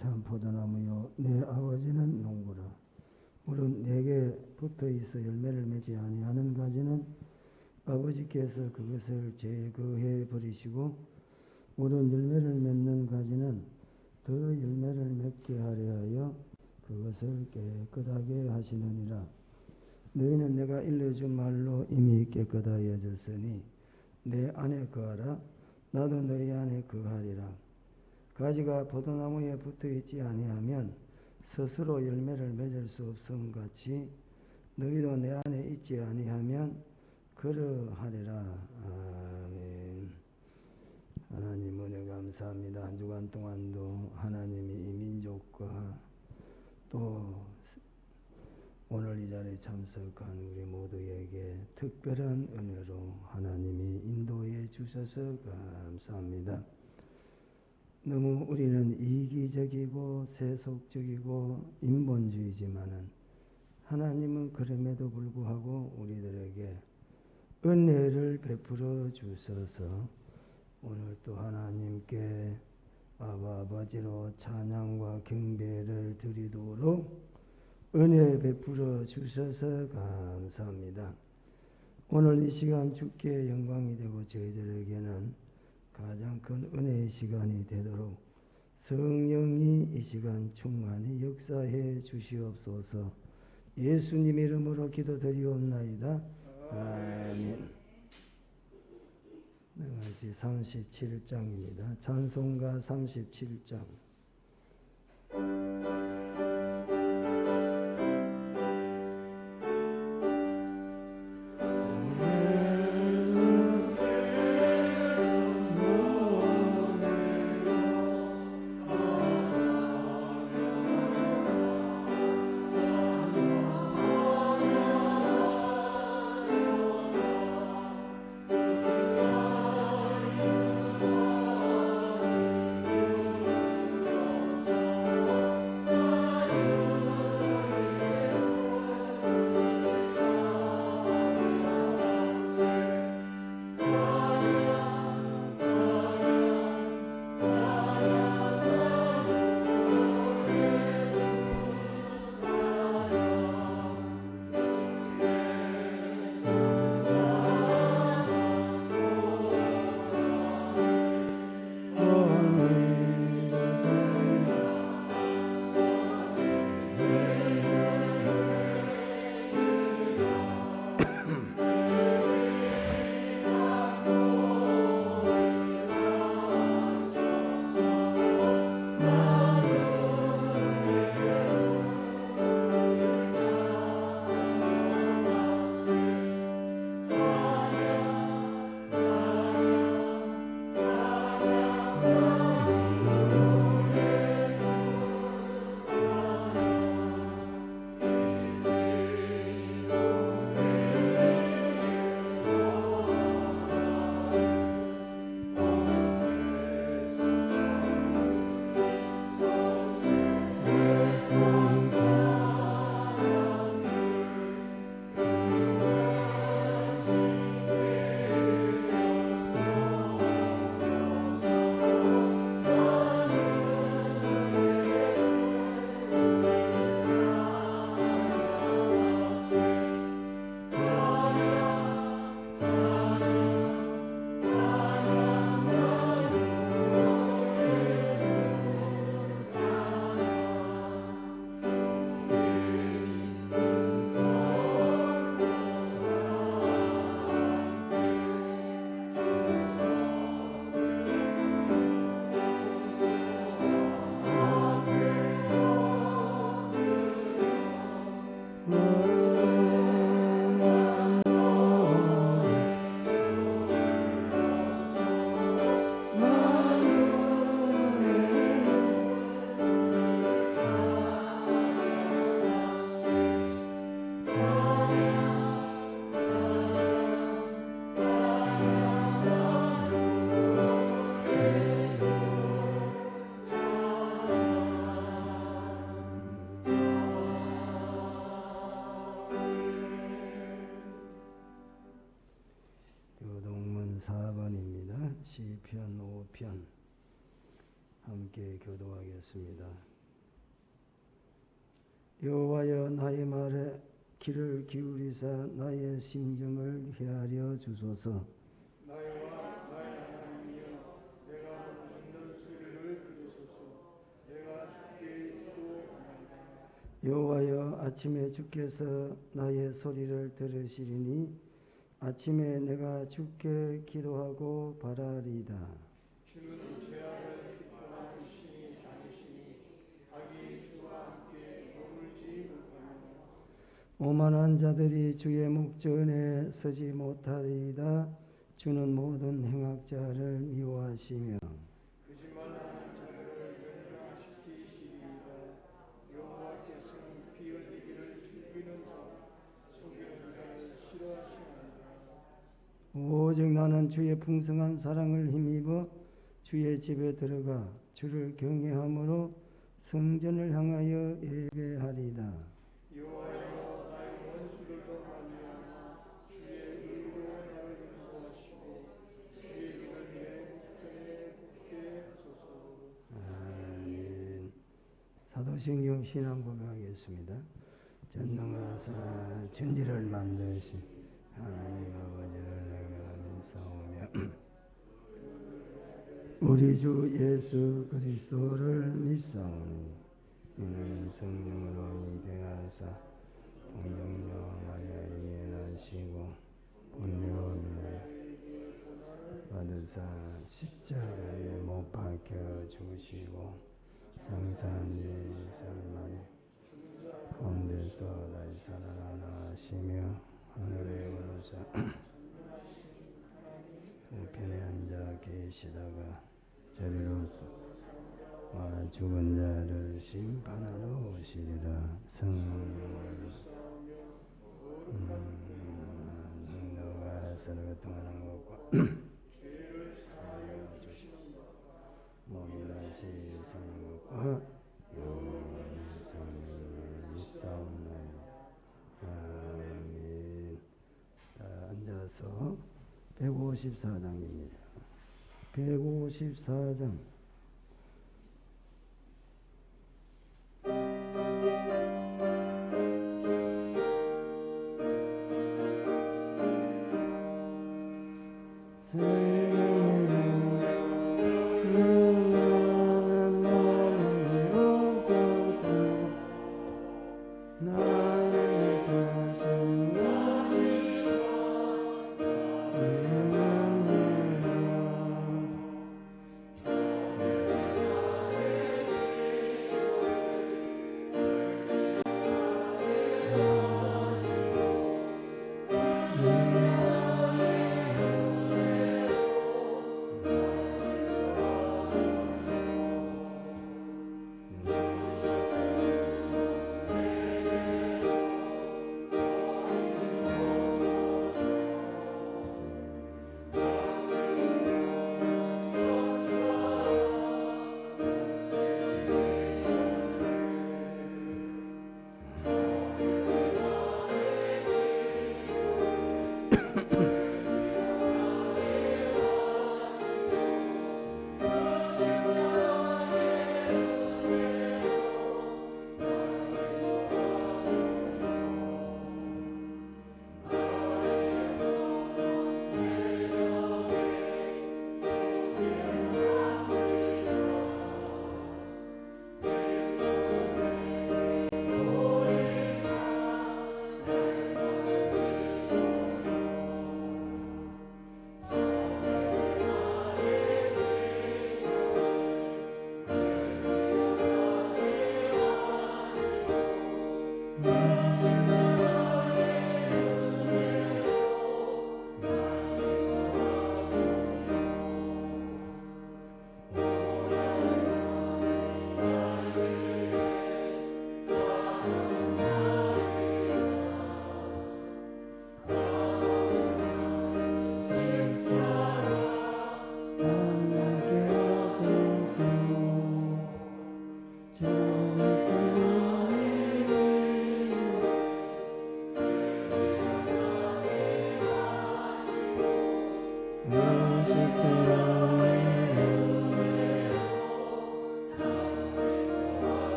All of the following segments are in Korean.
참 포도나무요 내 아버지는 농부라. 물은 내게 붙어있어 열매를 맺지 아니하는 가지는 아버지께서 그것을 제거해 버리시고 물은 열매를 맺는 가지는 더 열매를 맺게 하려 하여 그것을 깨끗하게 하시느니라. 너희는 내가 일러준 말로 이미 깨끗하여졌으니 내 안에 거하라. 나도 너희 안에 거하리라. 가지가 포도나무에 붙어있지 아니하면 스스로 열매를 맺을 수 없음 같이 너희도 내 안에 있지 아니하면 그러하리라. 아멘. 하나님 은혜 감사합니다. 한 주간 동안도 하나님이 이 민족과 또 오늘 이 자리에 참석한 우리 모두에게 특별한 은혜로 하나님이 인도해 주셔서 감사합니다. 너무 우리는 이기적이고 세속적이고 인본주의지만은 하나님은 그럼에도 불구하고 우리들에게 은혜를 베풀어 주셔서 오늘 또 하나님께 아버지로 찬양과 경배를 드리도록 은혜 베풀어 주셔서 감사합니다. 오늘 이 시간 주께 영광이 되고 저희들에게는 가장 큰 은혜의 시간이 되도록 성령이 이 시간 충만히 역사해 주시옵소서. 예수님 이름으로 기도드리옵나이다. 아멘. 같이 37장입니다. 찬송가 37장. 시편 5편 함께 교도하겠습니다. 여호와여 나의 말에 귀를 기울이사 나의 심정을 헤아려 주소서. 나와 나의 하나님이여 내가 듣는 소리를 들으소서. 내가 주께 기도하나이다. 여호와여 아침에 주께서 나의 소리를 들으시리니 아침에 내가 주께 기도하고 바라리이다. 주는 죄악을 기뻐하는 신이 아니시니 악이 주와 함께 머물지 못하며 오만한 자들이 주의 목전에 서지 못하리이다. 주는 모든 행악자를 미워하시며 거짓말하는 자들을 멸망시키시리이다. 여호와께서는 피 흘리기를 즐기는 자 속이는 자를 싫어하시나이다. 오직 나는 주의 풍성한 사랑을 힘입어 주의 집에 들어가 주를 경외함으로 성전을 향하여 예배하리이다. 여호와여 나의 원수들도 말미암아 주의 의로 나를 인도하시고 주의 길을 내 목전에 굳게 하소서. 아멘. 사도신경 신앙 고백하겠습니다. 전능하사 천지를 만드신 하나님 아버지를 내가 믿사오며 우리 주 예수 그리스도를 믿사오니 이는 성령으로 잉태하사 동정녀 마리아에게 나시고 본요 빌라를 받으사 십자가에 못 박혀 죽으시고 장사한 지 3일 만에 가운데서 다시 살아나시며 하늘에 오르사 우편에 앉아 계시다가 저리로서 와 죽은 자를 심판하러 오시리라. 성령을 성도가 서로 통하는 것과 사여 주시고 몸이 다시 사는 것과 영원한 생명을 믿사옵나이다. 아멘. 앉아서 154장입니다. 154장.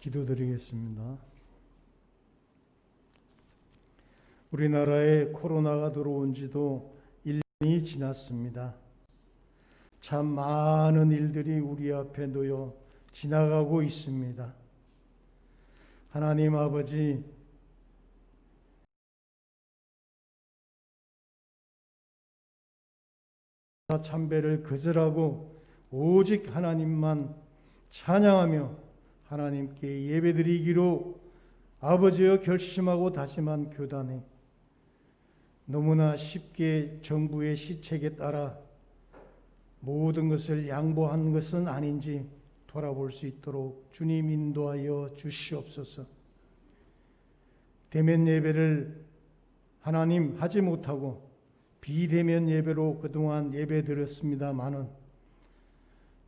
기도드리겠습니다. 우리나라에 코로나가 들어온 지도 1년이 지났습니다. 참 많은 일들이 우리 앞에 놓여 지나가고 있습니다. 하나님 아버지, 참배를 거절하고 오직 하나님만 찬양하며 하나님께 예배드리기로 아버지여 결심하고 다짐한 교단에 너무나 쉽게 정부의 시책에 따라 모든 것을 양보한 것은 아닌지 돌아볼 수 있도록 주님 인도하여 주시옵소서. 대면 예배를 하나님 하지 못하고 비대면 예배로 그동안 예배 드렸습니다마는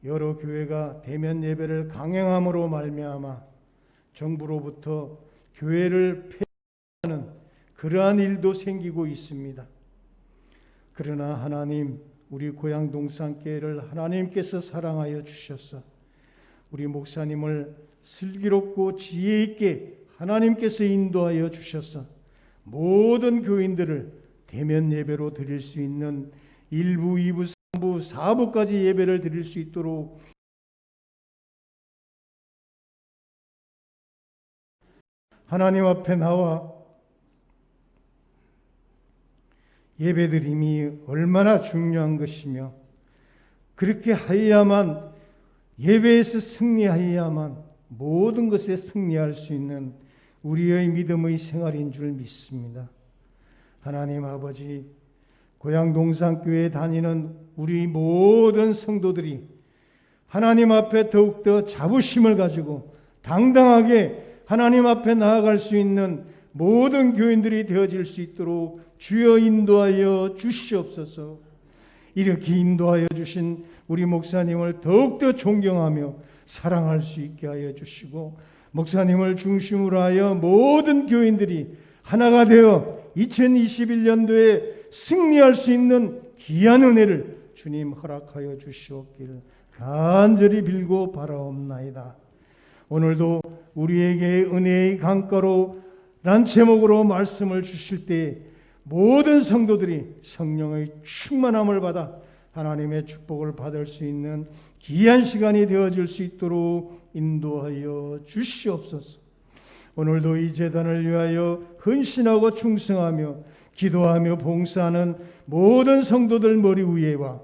여러 교회가 대면 예배를 강행함으로 말미암아 정부로부터 교회를 폐쇄하는 그러한 일도 생기고 있습니다. 그러나 하나님, 우리 고향 동산교회를 하나님께서 사랑하여 주셔서 우리 목사님을 슬기롭고 지혜 있게 하나님께서 인도하여 주셔서 모든 교인들을 대면 예배로 드릴 수 있는 1부, 2부, 3부, 4부까지 예배를 드릴 수 있도록 하나님 앞에 나와 예배드림이 얼마나 중요한 것이며 그렇게 하여야만 예배에서 승리하여야만 모든 것에 승리할 수 있는 우리의 믿음의 생활인 줄 믿습니다. 하나님 아버지, 고향 동산교회에 다니는 우리 모든 성도들이 하나님 앞에 더욱더 자부심을 가지고 당당하게 하나님 앞에 나아갈 수 있는 모든 교인들이 되어질 수 있도록 주여 인도하여 주시옵소서. 이렇게 인도하여 주신 우리 목사님을 더욱더 존경하며 사랑할 수 있게 하여 주시고 목사님을 중심으로 하여 모든 교인들이 하나가 되어 2021년도에 승리할 수 있는 귀한 은혜를 주님 허락하여 주시옵기를 간절히 빌고 바라옵나이다. 오늘도 우리에게 은혜의 강가로란 제목으로 말씀을 주실 때 모든 성도들이 성령의 충만함을 받아 하나님의 축복을 받을 수 있는 귀한 시간이 되어질 수 있도록 인도하여 주시옵소서. 오늘도 이 제단을 위하여 헌신하고 충성하며 기도하며 봉사하는 모든 성도들 머리 위에와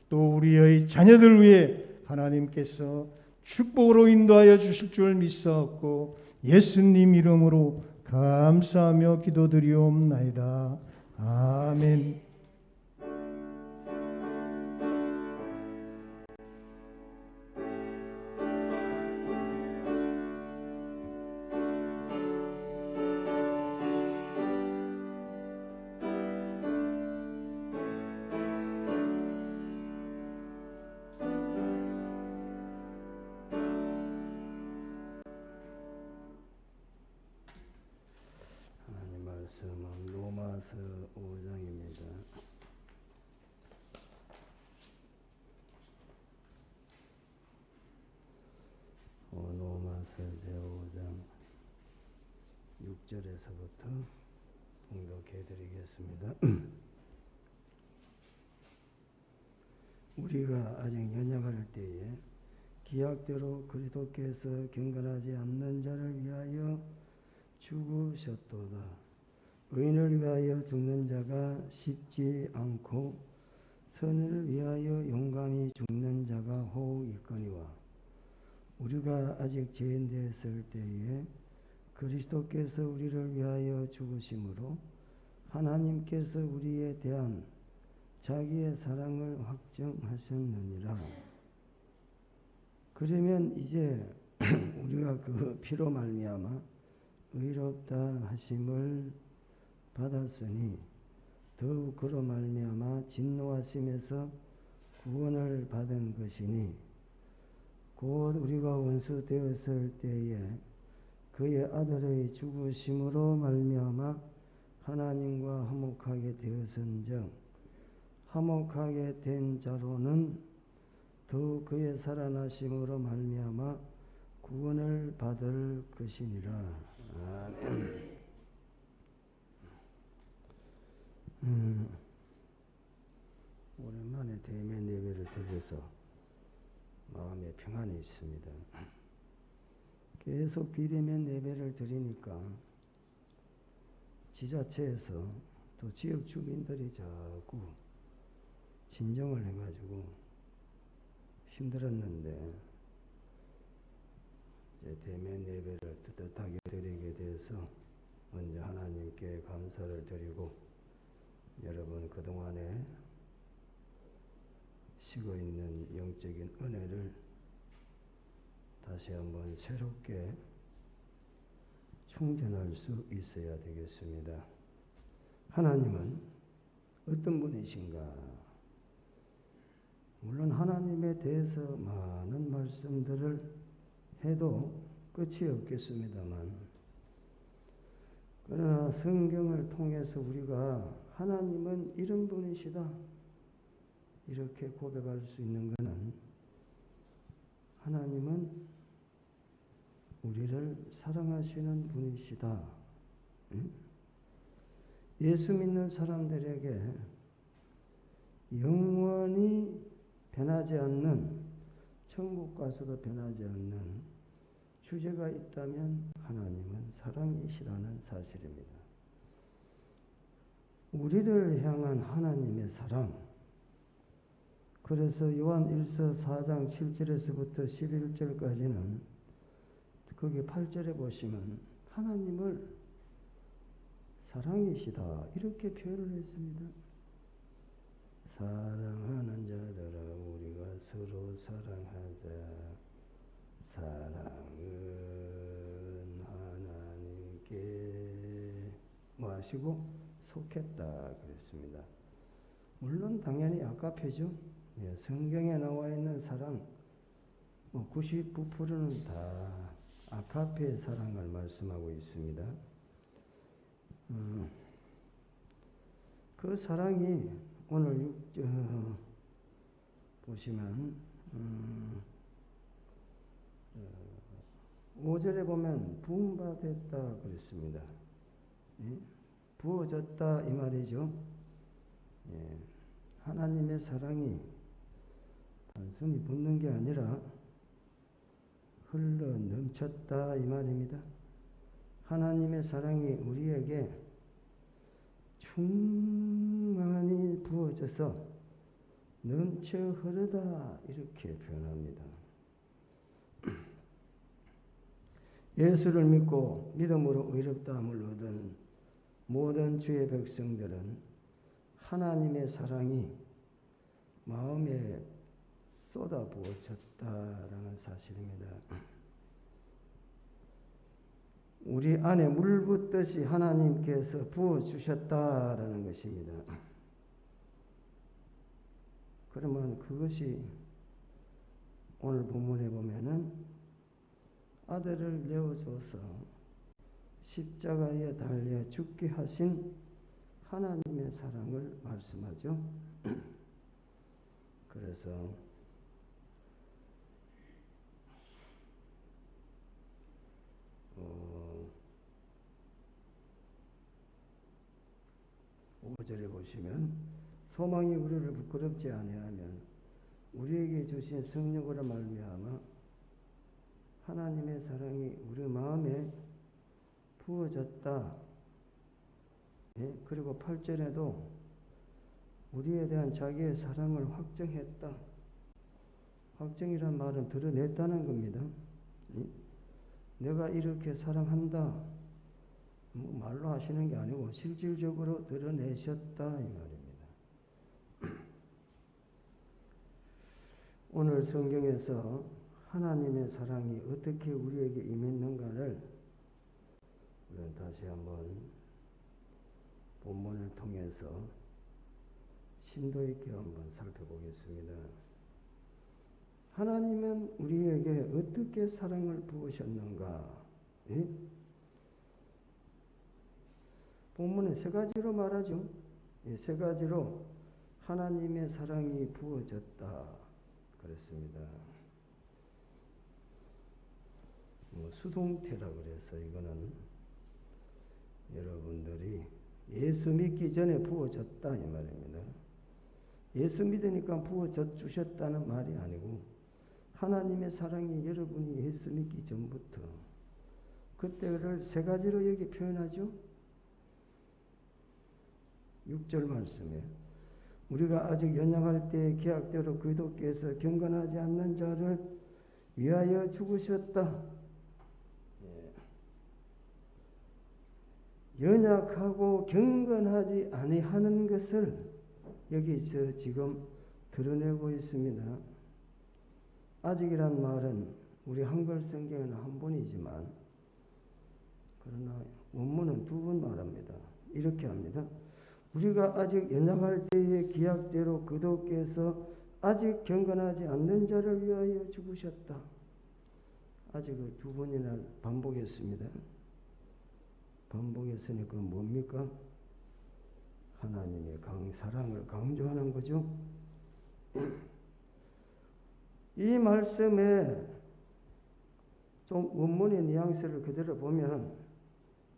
또 우리의 자녀들 위에 하나님께서 축복으로 인도하여 주실 줄 믿사옵고 예수님 이름으로 감사하며 기도드리옵나이다. 아멘. 하나님 말씀은 로마서 5장입니다. 로마서 제5장 6절에서부터 봉독해 드리겠습니다. 우리가 아직 연약할 때에 기약대로 그리스도께서 경건하지 않는 자를 위하여 죽으셨도다. 의인을 위하여 죽는 자가 쉽지 않고 선을 위하여 용감히 죽는 자가 혹 있거니와 우리가 아직 죄인 되었을 때에 그리스도께서 우리를 위하여 죽으심으로 하나님께서 우리에 대한 자기의 사랑을 확정하셨느니라. 그러면 이제 우리가 그 피로 말미암아 의롭다 하심을 받았으니 더욱 그로 말미암아 진노하심에서 구원을 받은 것이니 곧 우리가 원수 되었을 때에 그의 아들의 죽으심으로 말미암아 하나님과 화목하게 되었은즉 화목하게 된 자로는 더욱 그의 살아나심으로 말미암아 구원을 받을 것이니라. 아멘. 오랜만에 대면 예배를 드려서 마음에 평안이 있습니다. 계속 비대면 예배를 드리니까 지자체에서 또 지역 주민들이 자꾸 진정을 해가지고 힘들었는데 이제 대면 예배를 뜨뜻하게 드리게 돼서 먼저 하나님께 감사를 드리고 여러분 그동안에 쉬고 있는 영적인 은혜를 다시 한번 새롭게 충전할 수 있어야 되겠습니다. 하나님은 어떤 분이신가? 물론 하나님에 대해서 많은 말씀들을 해도 끝이 없겠습니다만, 그러나 성경을 통해서 우리가 하나님은 이런 분이시다 이렇게 고백할 수 있는 것은 하나님은 우리를 사랑하시는 분이시다. 예수 믿는 사람들에게 영원히 변하지 않는, 천국 가서도 변하지 않는 주제가 있다면 하나님은 사랑이시라는 사실입니다. 우리를 향한 하나님의 사랑, 그래서 요한 1서 4장 7절에서부터 11절까지는 거기 8절에 보시면 하나님을 사랑이시다 이렇게 표현을 했습니다. 사랑하는 자들아 우리가 서로 사랑하자. 사랑은 하나님께 뭐 하시고 속했다 그랬습니다. 물론 당연히 아까페죠. 성경에 나와 있는 사랑 99%는 다 아카페의 사랑을 말씀하고 있습니다. 그 사랑이 오늘 보시면 5절에 보면 부음받았다 그랬습니다. 부어졌다 이 말이죠. 하나님의 사랑이 단순히 붙는 게 아니라 흘러 넘쳤다 이 말입니다. 하나님의 사랑이 우리에게 충만히 부어져서 넘쳐 흐르다 이렇게 표현합니다. 예수를 믿고 믿음으로 의롭다함을 얻은 모든 주의 백성들은 하나님의 사랑이 마음에 쏟아부어졌다라는 사실입니다. 우리 안에 물 붓듯이 하나님께서 부어주셨다라는 것입니다. 그러면 그것이 오늘 본문에 보면은 아들을 내어줘서 십자가에 달려 죽게 하신 하나님의 사랑을 말씀하죠. 그래서 5절에 보시면 소망이 우리를 부끄럽지 아니하면 우리에게 주신 성령으로 말미암아 하나님의 사랑이 우리 마음에 부어졌다. 그리고 8절에도 우리에 대한 자기의 사랑을 확정했다. 확정이란 말은 드러냈다는 겁니다. 내가 이렇게 사랑한다. 말로 하시는 게 아니고 실질적으로 드러내셨다 이 말입니다. 오늘 성경에서 하나님의 사랑이 어떻게 우리에게 임했는가를 우리는 다시 한번 본문을 통해서 심도 있게 한번 살펴보겠습니다. 하나님은 우리에게 어떻게 사랑을 부으셨는가? 본문에 세 가지로 말하죠. 세 가지로 하나님의 사랑이 부어졌다 그랬습니다. 수동태라고 그래서 이거는 여러분들이 예수 믿기 전에 부어졌다 이 말입니다. 예수 믿으니까 부어져 주셨다는 말이 아니고 하나님의 사랑이 여러분이 예수 믿기 전부터 그때를 세 가지로 여기 표현하죠. 6절 말씀에 우리가 아직 연약할 때의 계약대로 그리스도께서 경건하지 않는 자를 위하여 죽으셨다. 연약하고 경건하지 아니하는 것을 여기서 지금 드러내고 있습니다. 아직이란 말은 우리 한글 성경에는 한 번이지만 그러나 원문은 두 번 말합니다. 이렇게 합니다. 우리가 아직 연약할 때의 기약대로 그도께서 아직 경건하지 않는 자를 위하여 죽으셨다. 아직을 두 번이나 반복했습니다. 반복했으니까 뭡니까? 하나님의 사랑을 강조하는 거죠. 이 말씀에 좀 원문의 뉘앙스를 그대로 보면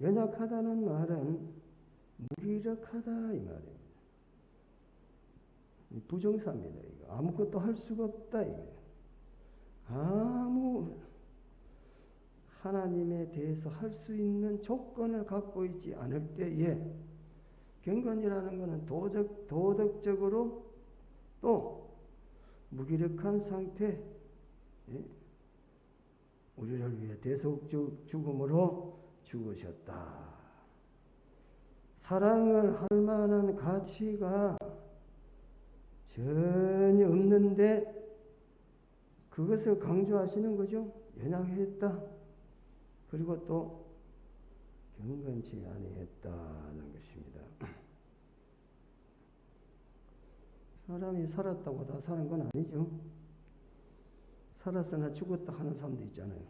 연약하다는 말은 무기력하다 이 말입니다. 부정사입니다. 이거 아무것도 할 수가 없다 이게. 아무 하나님에 대해서 할 수 있는 조건을 갖고 있지 않을 때에 경건이라는 것은 도덕적으로 또 무기력한 상태, 우리를 위해 대속적 죽음으로 죽으셨다. 사랑을 할 만한 가치가 전혀 없는데 그것을 강조하시는 거죠. 연약했다. 그리고 또 경건치 아니했다는 것입니다. 사람이 살았다고 다 사는 건 아니죠. 살았으나 죽었다 하는 사람도 있잖아요.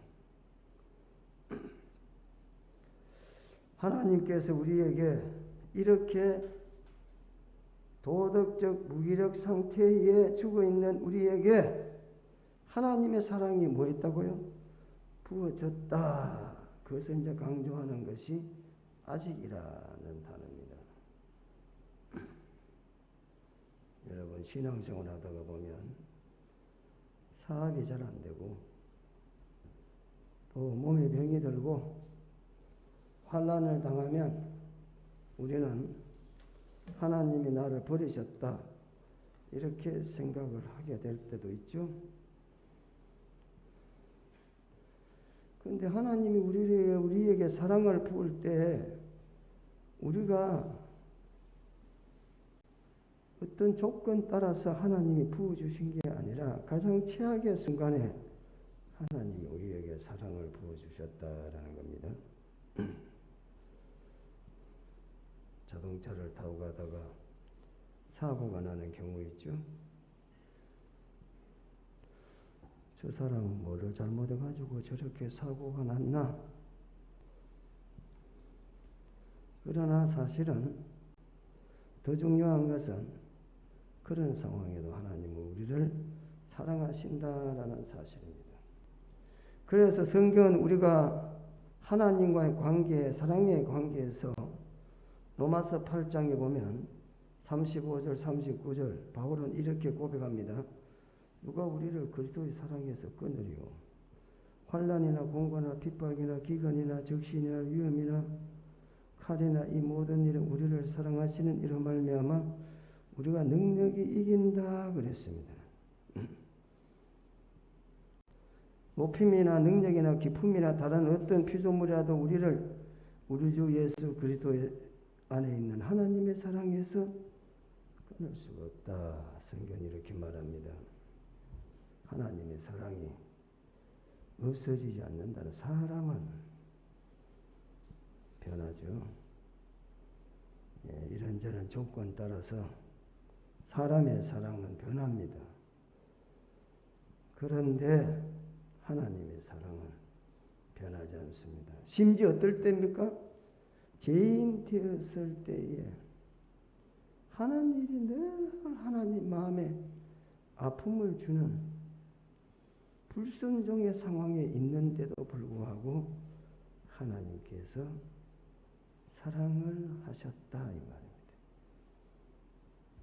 하나님께서 우리에게 이렇게 도덕적 무기력 상태에 죽어 있는 우리에게 하나님의 사랑이 뭐 있다고요? 부어졌다. 그것을 이제 강조하는 것이 아직이라는 단어입니다. 여러분 신앙생활 하다가 보면 사업이 잘 안 되고 또 몸에 병이 들고 환난을 당하면 우리는 하나님이 나를 버리셨다 이렇게 생각을 하게 될 때도 있죠. 그런데 하나님이 우리에게 사랑을 부을 때 우리가 어떤 조건 따라서 하나님이 부어주신 게 아니라 가장 최악의 순간에 하나님이 우리에게 사랑을 부어주셨다라는 겁니다. 자동차를 타고 가다가 사고가 나는 경우 있죠. 저 사람은 뭐를 잘못해가지고 저렇게 사고가 났나? 그러나 사실은 더 중요한 것은 그런 상황에도 하나님은 우리를 사랑하신다라는 사실입니다. 그래서 성경은 우리가 하나님과의 관계, 사랑의 관계에서 로마서 8장에 보면 35절, 39절 바울은 이렇게 고백합니다. 누가 우리를 그리스도의 사랑에서 끊으리요? 환난이나 공고나 핍박이나 기근이나 적신이나 위험이나 칼이나 이 모든 일은 우리를 사랑하시는 이로 말미암아 우리가 능력이 이긴다 그랬습니다. 높임이나 능력이나 기품이나 다른 어떤 피조물이라도 우리를 우리 주 예수 그리스도 안에 있는 하나님의 사랑에서 끊을 수가 없다. 성경이 이렇게 말합니다. 하나님의 사랑이 없어지지 않는다는 사람은 변하죠. 이런저런 조건 따라서 사람의 사랑은 변합니다. 그런데 하나님의 사랑은 변하지 않습니다. 심지어 어떨 때입니까? 죄인 되었을 때에 하는 일이 늘 하나님 마음에 아픔을 주는 불순종의 상황에 있는데도 불구하고 하나님께서 사랑을 하셨다 이 말입니다.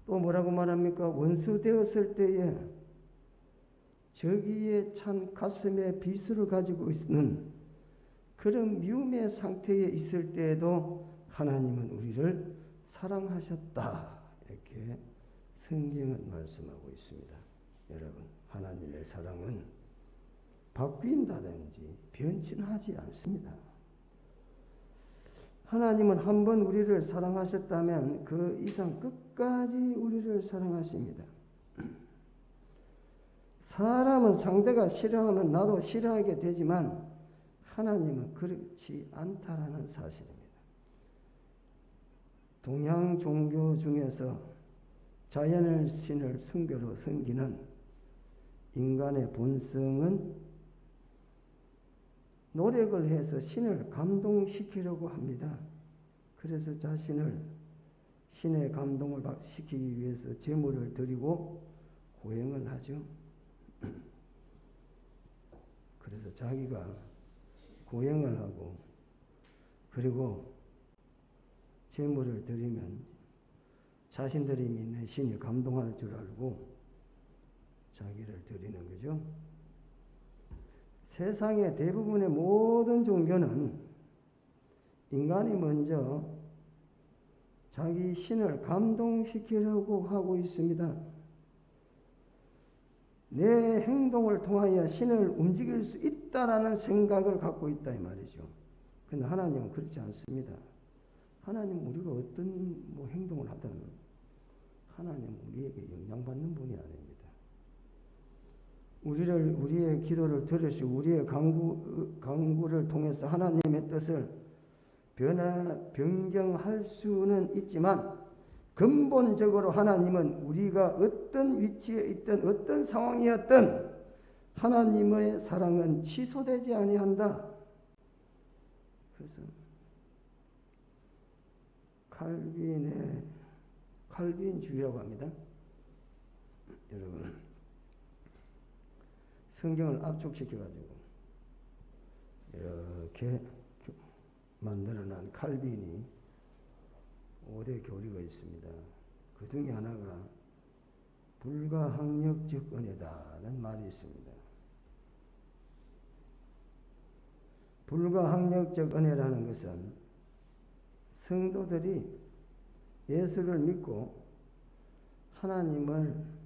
또 뭐라고 말합니까? 원수 되었을 때에 저기에 찬 가슴에 비수를 가지고 있는 그런 미움의 상태에 있을 때에도 하나님은 우리를 사랑하셨다. 이렇게 성경은 말씀하고 있습니다. 여러분, 하나님의 사랑은 바뀐다든지 변신하지 않습니다. 하나님은 한 번 우리를 사랑하셨다면 그 이상 끝까지 우리를 사랑하십니다. 사람은 상대가 싫어하면 나도 싫어하게 되지만 하나님은 그렇지 않다라는 사실입니다. 동양 종교 중에서 자연의 신을 순교로 섬기는 인간의 본성은 노력을 해서 신을 감동시키려고 합니다. 그래서 자신을 신의 감동을 시키기 위해서 제물을 드리고 고행을 하죠. 그래서 자기가 고행을 하고 그리고 제물을 드리면 자신들이 믿는 신이 감동할 줄 알고 자기를 드리는 거죠. 세상의 대부분의 모든 종교는 인간이 먼저 자기 신을 감동시키려고 하고 있습니다. 내 행동을 통하여 신을 움직일 수 있다라는 생각을 갖고 있다 이 말이죠. 그런데 하나님은 그렇지 않습니다. 하나님은 우리가 어떤 행동을 하든 하나님은 우리에게 영향받는 분이 아닙니다. 우리의 기도를 들으시고 우리의 간구를 통해서 하나님의 뜻을 변경할 수는 있지만 근본적으로 하나님은 우리가 어떤 위치에 있든 어떤 상황이었든 하나님의 사랑은 취소되지 아니한다. 그래서 칼빈주의라고 합니다. 여러분 성경을 압축시켜가지고 이렇게 만들어낸 칼빈이 5대 교리가 있습니다. 그 중에 하나가 불가항력적 은혜다는 말이 있습니다. 불가항력적 은혜라는 것은 성도들이 예수를 믿고 하나님을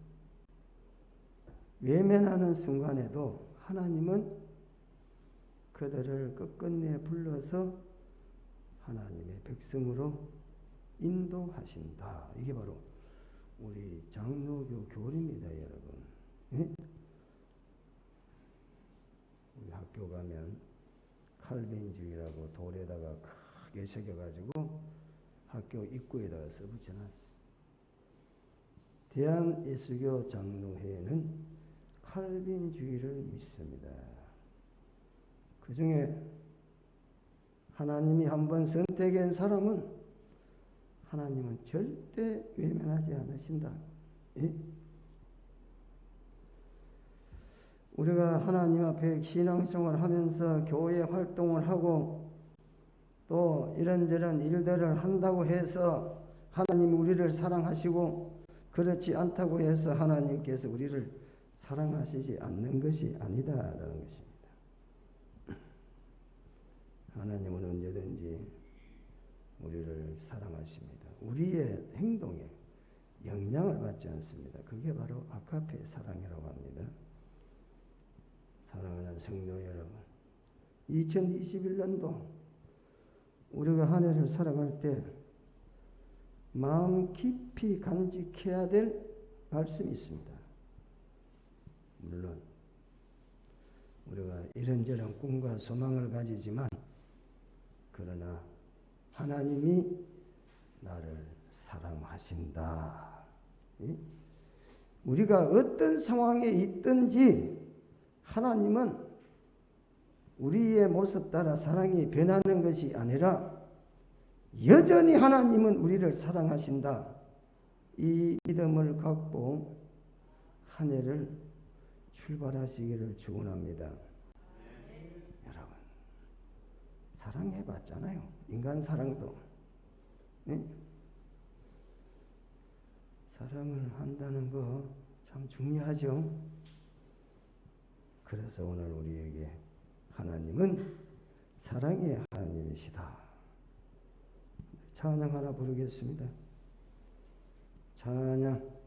외면하는 순간에도 하나님은 그들을 끝끝내 불러서 하나님의 백성으로 인도하신다. 이게 바로 우리 장로교 교리입니다, 여러분. 예? 우리 학교 가면 칼빈주의라고 돌에다가 크게 새겨가지고 학교 입구에다가 써붙여놨어요. 대한예수교 장로회는 칼빈주의를 믿습니다. 그 중에 하나님이 한번 선택한 사람은 하나님은 절대 외면하지 않으신다. 예? 우리가 하나님 앞에 신앙생활을 하면서 교회 활동을 하고 또 이런저런 일들을 한다고 해서 하나님이 우리를 사랑하시고 그렇지 않다고 해서 하나님께서 우리를 사랑하시지 않는 것이 아니다라는 것입니다. 하나님은 언제든지 우리를 사랑하십니다. 우리의 행동에 영향을 받지 않습니다. 그게 바로 아가페 사랑이라고 합니다. 사랑하는 성도 여러분, 2021년도 우리가 한 해를 살아갈 때 마음 깊이 간직해야 될 말씀이 있습니다. 물론 우리가 이런저런 꿈과 소망을 가지지만 그러나 하나님이 나를 사랑하신다. 우리가 어떤 상황에 있든지 하나님은 우리의 모습 따라 사랑이 변하는 것이 아니라 여전히 하나님은 우리를 사랑하신다. 이 믿음을 갖고 한 해를 출발하시기를 축원합니다. 여러분, 사랑해봤잖아요. 인간 사랑도. 네? 사랑을 한다는 거 참 중요하죠. 그래서 오늘 우리에게 하나님은 사랑의 하나님이시다. 찬양 하나 부르겠습니다. 찬양.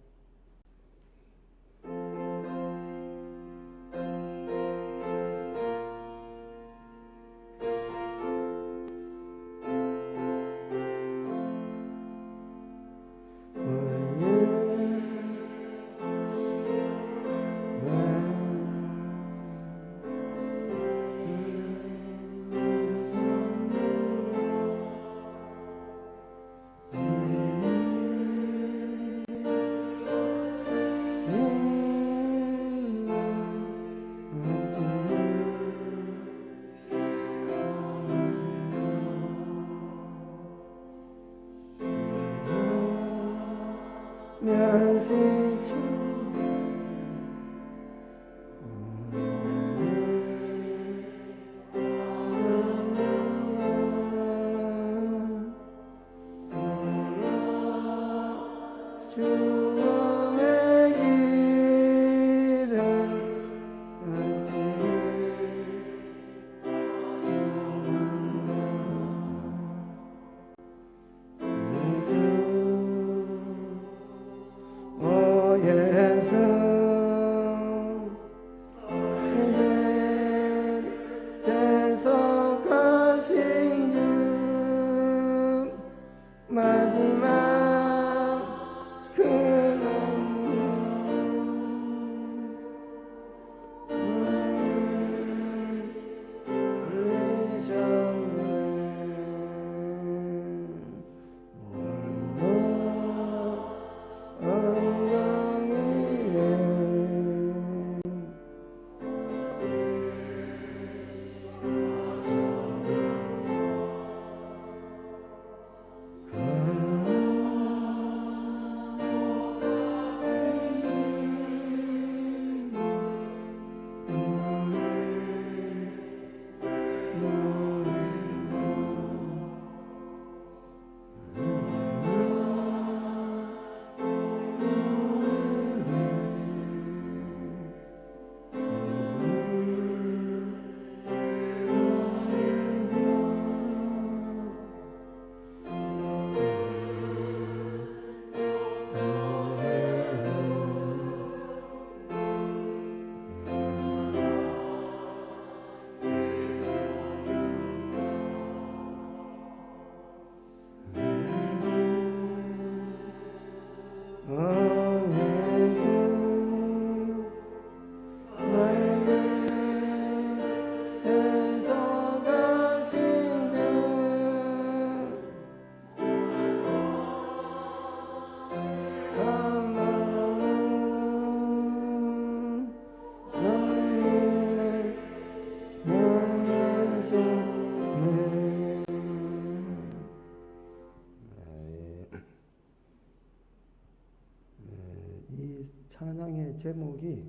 찬양의 제목이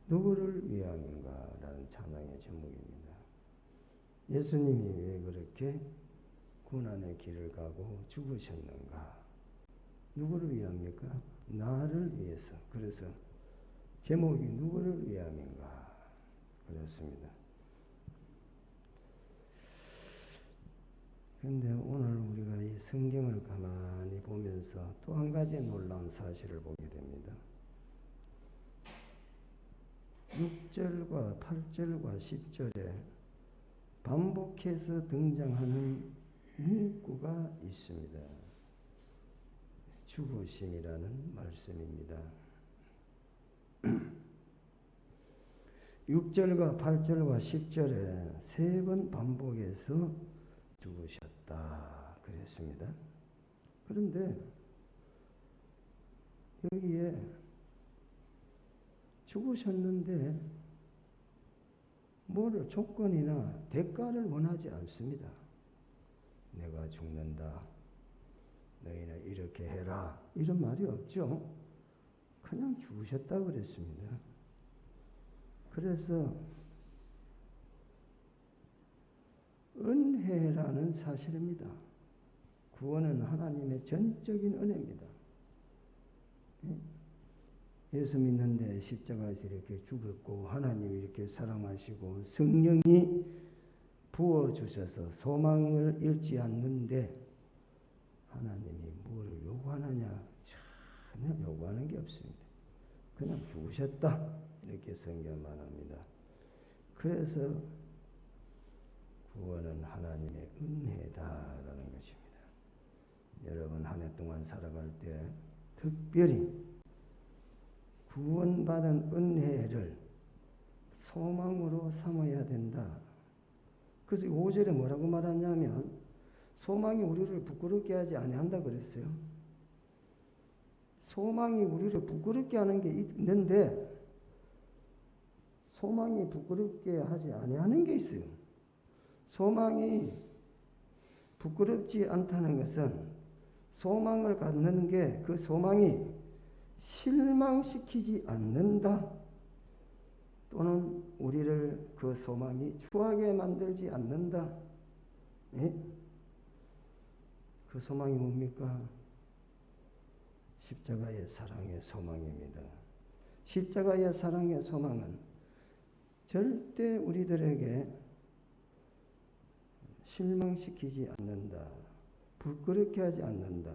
누구를 위함인가라는 찬양의 제목입니다. 예수님이 왜 그렇게 고난의 길을 가고 죽으셨는가? 누구를 위함입니까? 나를 위해서. 그래서 제목이 누구를 위함인가? 그렇습니다. 그런데 오늘 우리가 이 성경을 가만히 보면서 또 한 가지 놀라운 사실을 보게 됩니다. 6절과 8절과 10절에 반복해서 등장하는 문구가 있습니다. 죽으심이라는 말씀입니다. 6절과 8절과 10절에 3번 반복해서 죽으셨다 그랬습니다. 그런데 여기에 죽으셨는데 뭐를 조건이나 대가를 원하지 않습니다. 내가 죽는다. 너희는 이렇게 해라. 이런 말이 없죠. 그냥 죽으셨다 그랬습니다. 그래서 은혜라는 사실입니다. 구원은 하나님의 전적인 은혜입니다. 예수 믿는데 십자가에서 이렇게 죽었고 하나님이 이렇게 사랑하시고 성령이 부어주셔서 소망을 잃지 않는데 하나님이 뭘 요구하느냐? 전혀 요구하는 게 없습니다. 그냥 죽으셨다 이렇게 성경 말합니다. 그래서 구원은 하나님의 은혜다라는 것입니다. 여러분 한 해 동안 살아갈 때 특별히 구원받은 은혜를 소망으로 삼아야 된다. 그래서 5절에 뭐라고 말하냐면 소망이 우리를 부끄럽게 하지 아니한다 그랬어요. 소망이 우리를 부끄럽게 하는 게 있는데 소망이 부끄럽게 하지 아니하는 게 있어요. 소망이 부끄럽지 않다는 것은 소망을 갖는 게 그 소망이 실망시키지 않는다. 또는 우리를 그 소망이 추하게 만들지 않는다. 예? 그 소망이 뭡니까? 십자가의 사랑의 소망입니다. 십자가의 사랑의 소망은 절대 우리들에게 실망시키지 않는다. 부끄럽게 하지 않는다.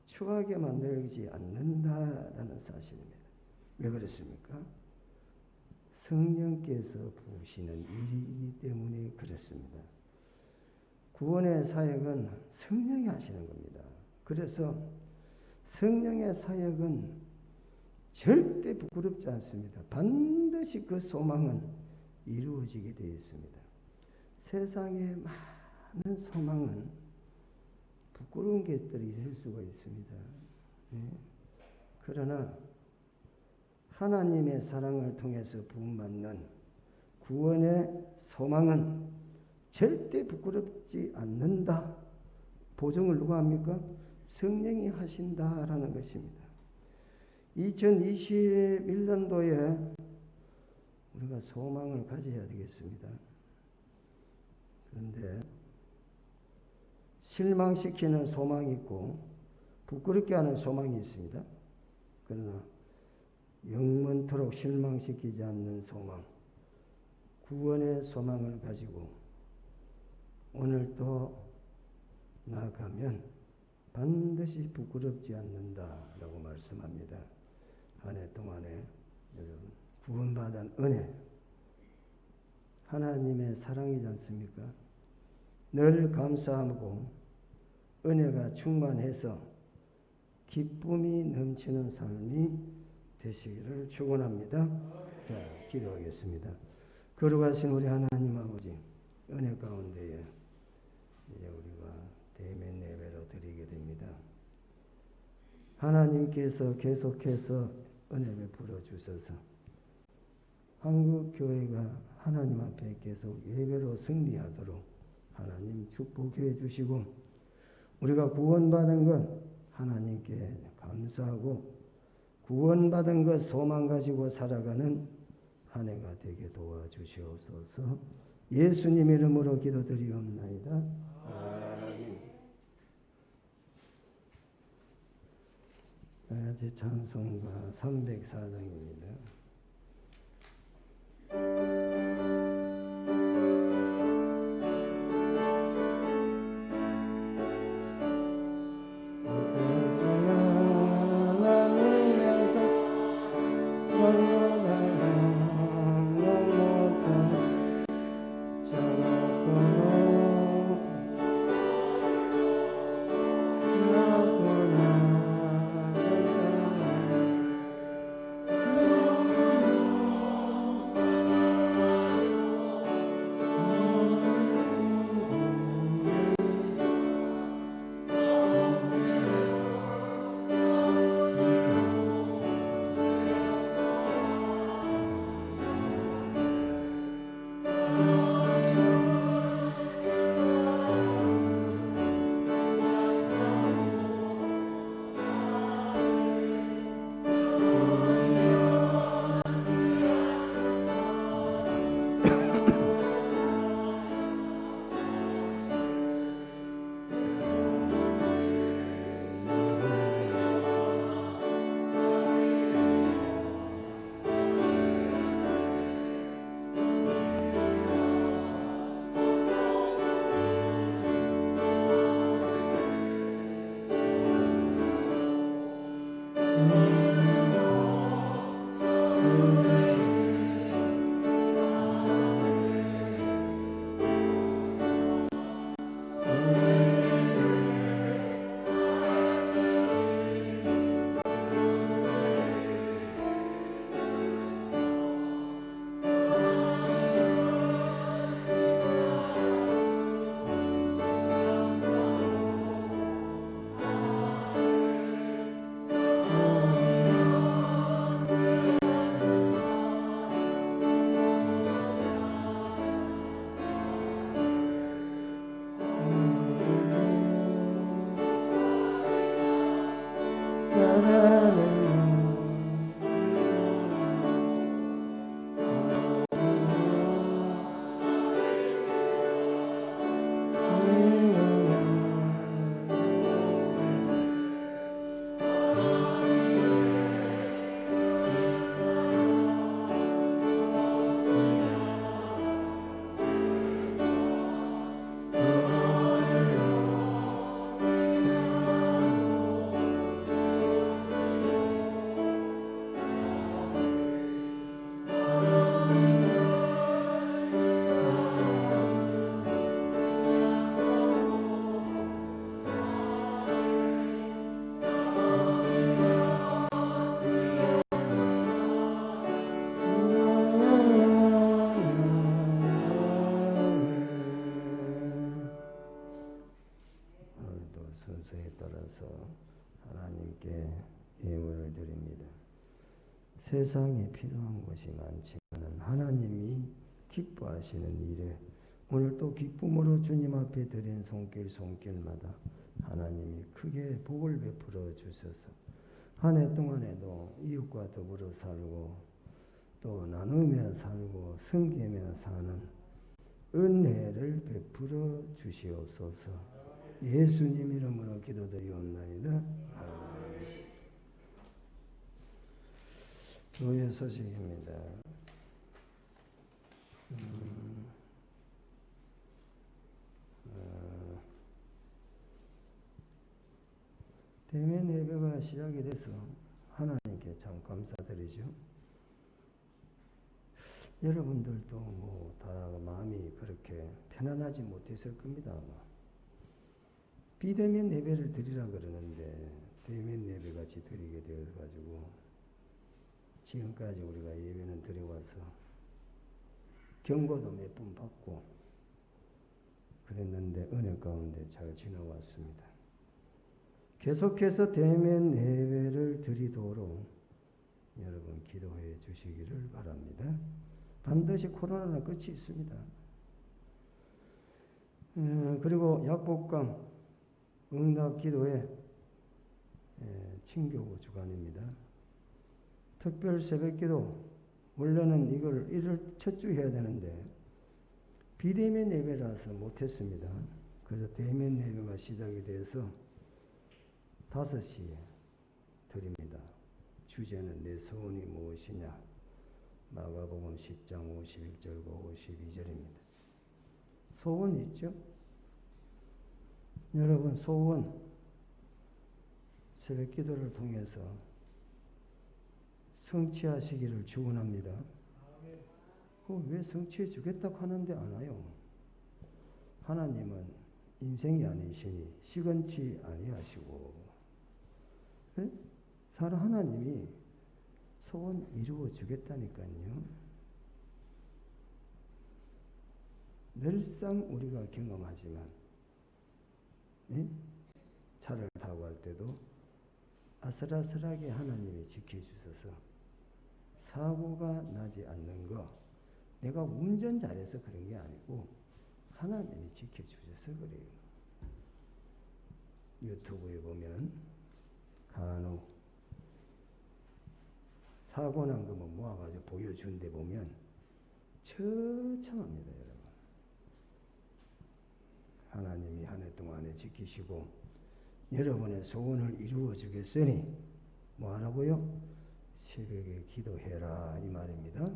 추하게 만들지 않는다라는 사실입니다. 왜 그렇습니까? 성령께서 부으시는 일이기 때문에 그렇습니다. 구원의 사역은 성령이 하시는 겁니다. 그래서 성령의 사역은 절대 부끄럽지 않습니다. 반드시 그 소망은 이루어지게 되어 있습니다. 세상에 많은 소망은 부끄러운 것들이 있을 수가 있습니다. 네. 그러나 하나님의 사랑을 통해서 부음받는 구원의 소망은 절대 부끄럽지 않는다. 보증을 누가 합니까? 성령이 하신다라는 것입니다. 2021년도에 우리가 소망을 가져야 되겠습니다. 그런데 실망시키는 소망이 있고 부끄럽게 하는 소망이 있습니다. 그러나 영원토록 실망시키지 않는 소망, 구원의 소망을 가지고 오늘도 나아가면 반드시 부끄럽지 않는다라고 말씀합니다. 한 해 동안에 여러분 구원받은 은혜, 하나님의 사랑이지 않습니까? 늘 감사하고 은혜가 충만해서 기쁨이 넘치는 삶이 되시기를 축원합니다. 자, 기도하겠습니다. 거룩하신 우리 하나님 아버지, 은혜 가운데에 이제 우리가 대면 예배로 드리게 됩니다. 하나님께서 계속해서 은혜 베풀어 주셔서 한국 교회가 하나님 앞에 계속 예배로 승리하도록 하나님 축복해 주시고 우리가 구원받은 것 하나님께 감사하고 구원받은 것 소망 가지고 살아가는 한 해가 되게 도와주시옵소서. 예수님 이름으로 기도드리옵나이다. 아멘. 아제 찬송가 304장입니다. 오늘도 순서에 따라서 하나님께 예물을 드립니다. 세상에 필요한 것이 많지만 하나님이 기뻐하시는 일에 오늘 또 기쁨으로 주님 앞에 드린 손길마다 하나님이 크게 복을 베풀어 주셔서 한 해 동안에도 이웃과 더불어 살고 또 나누며 살고 섬기며 사는 은혜를 베풀어 주시옵소서. 예수님 이름으로 기도드리옵나이다. 교회 소식입니다. 대면 예배가 시작이 돼서 하나님께 참 감사드리죠. 여러분들도 뭐 다 마음이 그렇게 편안하지 못했을 겁니다. 아마. 비대면 예배를 드리라 그러는데 대면 예배 같이 드리게 되어가지고 지금까지 우리가 예배는 드려와서 경고도 몇 번 받고 그랬는데 은혜 가운데 잘 지나왔습니다. 계속해서 대면 예배를 드리도록 여러분 기도해 주시기를 바랍니다. 반드시 코로나는 끝이 있습니다. 그리고 약복강 응답 기도회 친교구 주간입니다. 특별 새벽기도 원래는 이걸 일을 첫 주 해야 되는데 비대면 예배라서 못했습니다. 그래서 대면 예배가 시작이 돼서 5시에 드립니다. 주제는 내 소원이 무엇이냐? 마가복음 10장 51절과 52절입니다. 소원 있죠? 여러분 소원 새벽 기도를 통해서 성취하시기를 축원합니다. 왜 성취해 주겠다고 하는데 안 와요? 하나님은 인생이 아니시니 시건치 아니하시고 사람 하나님이 소원 이루어 주겠다니까요. 늘상 우리가 경험하지만 차를 타고 할 때도 아슬아슬하게 하나님이 지켜주셔서 사고가 나지 않는 거 내가 운전 잘해서 그런 게 아니고 하나님이 지켜주셔서 그래요. 유튜브에 보면 간혹 사고 난 것만 모아가지고 보여준 데 보면 처참합니다, 여러분. 하나님이 한 해 동안에 지키시고 여러분의 소원을 이루어 주겠으니 뭐 하라고요? 새벽에 기도해라 이 말입니다.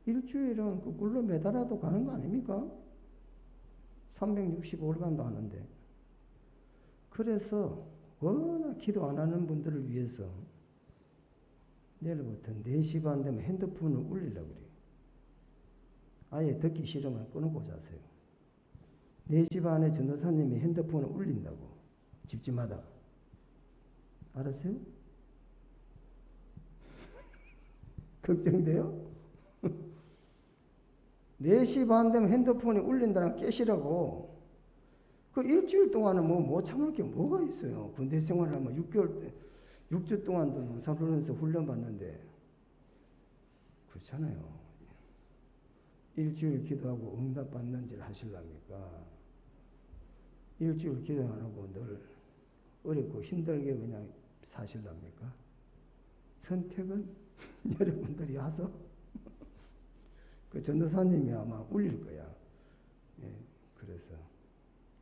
일주일은 그 굴로 매달아도 가는 거 아닙니까? 365일간도 하는데. 그래서 워낙 기도 안 하는 분들을 위해서 내일부터 4시 반 되면 핸드폰을 울리려고 그래요. 아예 듣기 싫으면 끊고 자세요. 4시 반에 전도사님이 핸드폰을 울린다고. 집집마다. 알았어요? 걱정돼요? 4시 반 되면 핸드폰이 울린다는 깨시라고. 그 일주일 동안은 못 참을 게 뭐가 있어요. 군대 생활을 하면 6주 동안도 농사훈련에서 훈련 받는데. 그렇잖아요. 일주일 기도하고 응답 받는 줄 하실랍니까? 일주일 기도 안 하고 늘 어렵고 힘들게 그냥 사실랍니까? 선택은 여러분들이 하서 그 전도사님이 아마 울릴 거야. 예, 그래서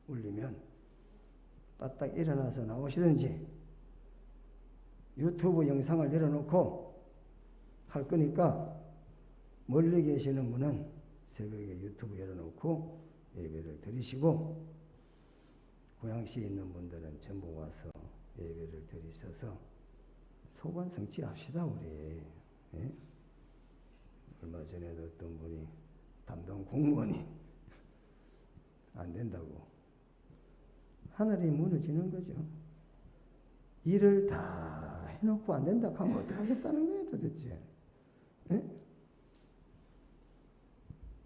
울리면 빠딱 일어나서 나오시든지 유튜브 영상을 내려놓고 할 거니까 멀리 계시는 분은 새벽에 유튜브 열어놓고 예배를 드리시고 고양시에 있는 분들은 전부 와서 예배를 드리셔서 소원 성취합시다 우리. 예? 얼마 전에도 어떤 분이 담당 공무원이 안 된다고 하늘이 무너지는 거죠. 일을 다 해놓고 안 된다고 하면 어떻게 하겠다는 거예요 도대체. 예?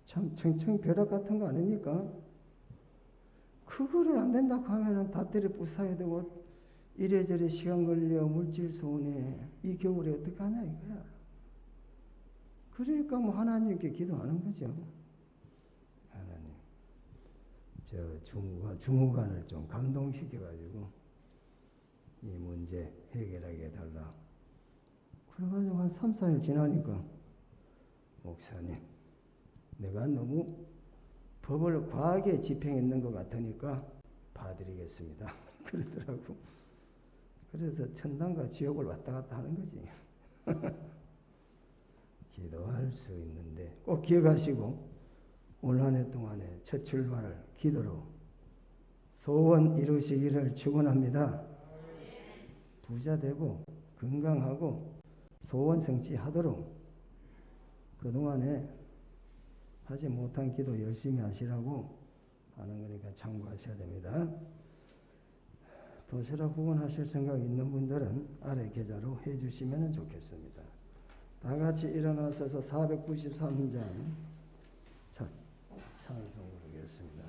참 청청벼락 같은 거 아닙니까? 그거를 안 된다고 하면은 다 때려 부숴야 되고 이래저래 시간 걸려 물질 소원에 이 겨울에 어떻게 하냐 이거야. 그러니까 하나님께 기도하는 거죠. 하나님, 저 중후관을 좀 감동시켜가지고 이 문제 해결하게 해달라. 그래가지고 한 3, 4일 지나니까 목사님, 내가 너무 법을 과하게 집행했는 것 같으니까 봐드리겠습니다. 그러더라고. 그래서 천당과 지옥을 왔다 갔다 하는 거지. 기도할 수 있는데 꼭 기억하시고 올 한 해 동안에 첫 출발을 기도로 소원 이루시기를 축원합니다. 부자 되고 건강하고 소원 성취하도록 그동안에 하지 못한 기도 열심히 하시라고 하는 거니까 참고하셔야 됩니다. 도시락 후원하실 생각 있는 분들은 아래 계좌로 해주시면 좋겠습니다. 다 같이 일어나셔서 493장 찬송을 부르겠습니다.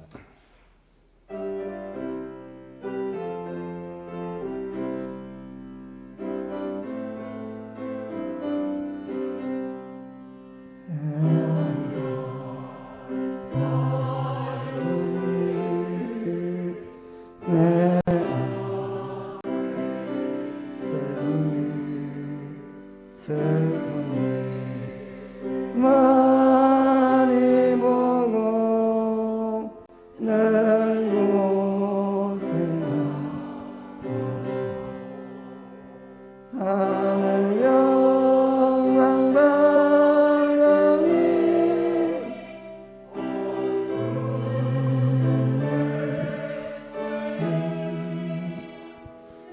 많이 보고 날고 생각 하늘 영광 밝으니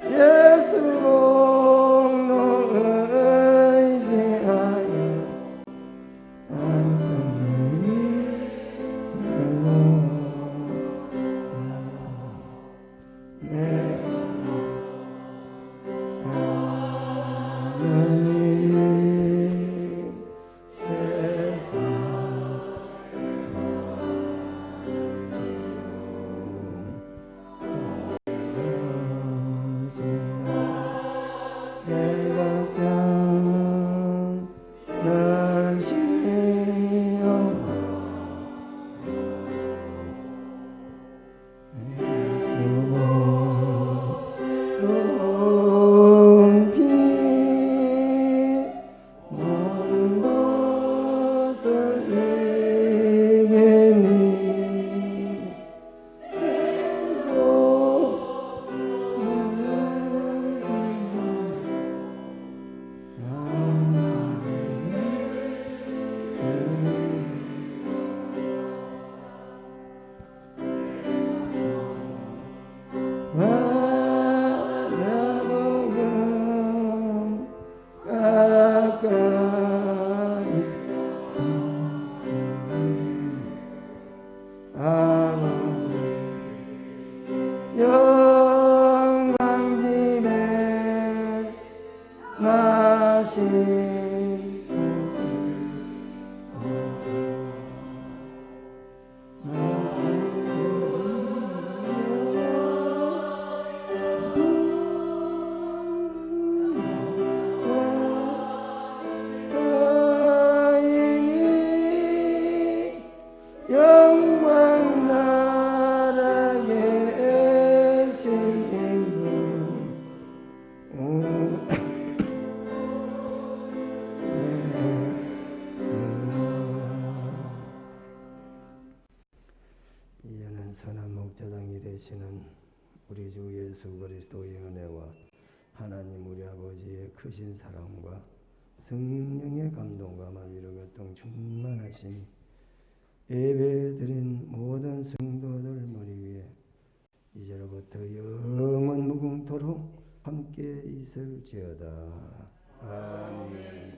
예수 공로 의지하여 가까이 아버지 영광 집에 나신 영광 나라의 신임금 이제는 선한 목자당이 되시는 우리 주 예수 그리스도의 은혜와 하나님 우리 아버지의 크신 사랑과 성령의 감동과 마음으로 교통 충만하심이 예배드린 모든 성도들 머리 위에 이제로부터 영원 무궁토록 함께 있을지어다. 아멘.